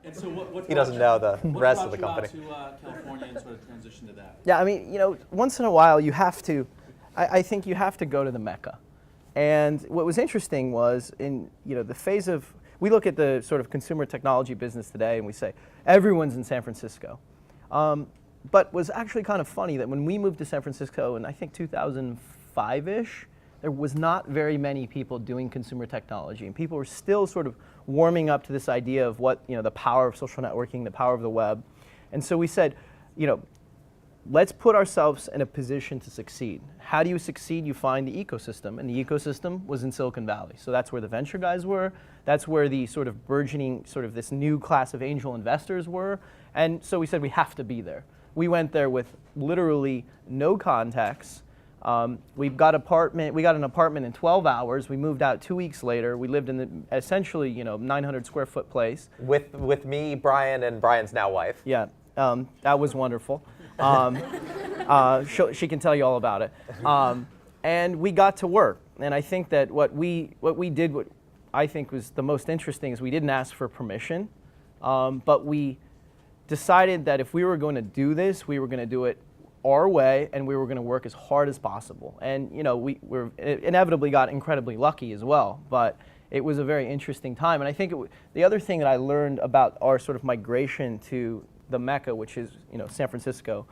And so what He doesn't know the rest of the company. What brought you out to California and sort of transition to that? Yeah, I mean, once in a while you have to, I think you have to go to the Mecca. And what was interesting was in, the phase of, we look at the sort of consumer technology business today and we say, everyone's in San Francisco. But was actually kind of funny that when we moved to San Francisco in, I think, 2005-ish, there was not very many people doing consumer technology. And people were still sort of warming up to this idea of what, the power of social networking, the power of the web. And so we said, let's put ourselves in a position to succeed. How do you succeed? You find the ecosystem, and the ecosystem was in Silicon Valley. So that's where the venture guys were. That's where the sort of burgeoning, sort of this new class of angel investors were. And so we said we have to be there. We went there with literally no contacts. We got an apartment in 12 hours. We moved out 2 weeks later. We lived in the essentially, 900 square foot place. With me, Brian, and Brian's now wife. Yeah, that was wonderful. She can tell you all about it. And we got to work. And I think that what we did, what I think was the most interesting, is we didn't ask for permission, but we decided that if we were going to do this, we were going to do it our way, and we were going to work as hard as possible. And we inevitably got incredibly lucky as well, but it was a very interesting time. And I think the other thing that I learned about our sort of migration to the Mecca, which is San Francisco,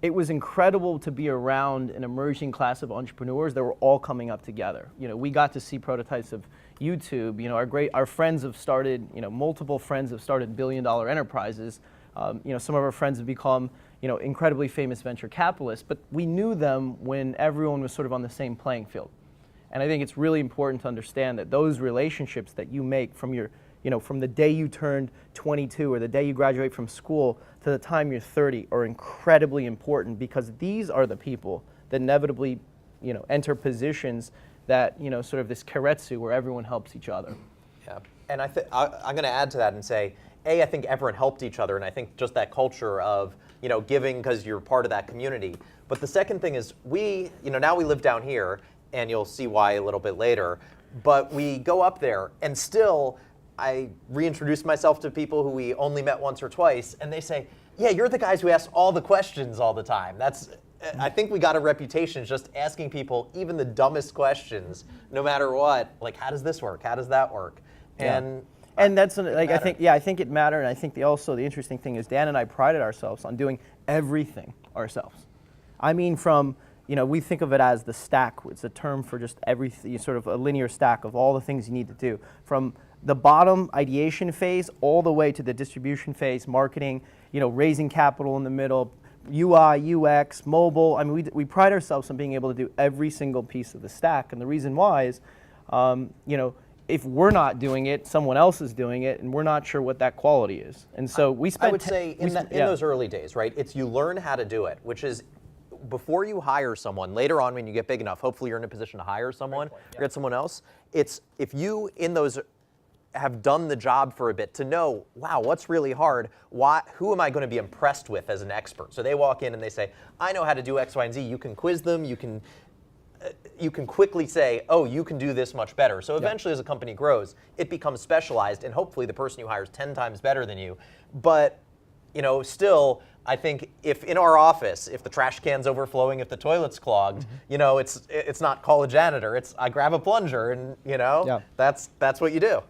it was incredible to be around an emerging class of entrepreneurs that were all coming up together. We got to see prototypes of YouTube. Our friends have started, multiple friends have started billion-dollar enterprises. Some of our friends have become, incredibly famous venture capitalists, but we knew them when everyone was sort of on the same playing field. And I think it's really important to understand that those relationships that you make from your, from the day you turned 22 or the day you graduate from school to the time you're 30 are incredibly important, because these are the people that inevitably, enter positions that, sort of this keiretsu where everyone helps each other. Yeah, and I'm going to add to that and say, I think everyone helped each other, and I think just that culture of, giving because you're part of that community. But the second thing is now we live down here, and you'll see why a little bit later, but we go up there, and still, I reintroduce myself to people who we only met once or twice, and they say, yeah, you're the guys who ask all the questions all the time. I think we got a reputation just asking people even the dumbest questions, no matter what, like, how does this work? How does that work? Yeah. And that's I think it mattered. And I think the interesting thing is Dan and I prided ourselves on doing everything ourselves. I mean, from we think of it as the stack. It's a term for just everything, sort of a linear stack of all the things you need to do. From the bottom ideation phase all the way to the distribution phase, marketing, raising capital in the middle, UI, UX, mobile. I mean, we pride ourselves on being able to do every single piece of the stack. And the reason why is, if we're not doing it, someone else is doing it, and we're not sure what that quality is. And so we spent. I would say in those early days, right? It's you learn how to do it, which is before you hire someone. Later on, when you get big enough, hopefully you're in a position to hire someone or get someone else. It's if you in those have done the job for a bit to know, wow, what's really hard? Who am I going to be impressed with as an expert? So they walk in and they say, I know how to do X, Y, and Z. You can quiz them. You can quickly say, oh, you can do this much better. So eventually as a company grows, it becomes specialized, and hopefully the person you hire is 10 times better than you. But still, I think if in our office, if the trash can's overflowing, if the toilet's clogged, it's not call a janitor. It's I grab a plunger, and that's what you do.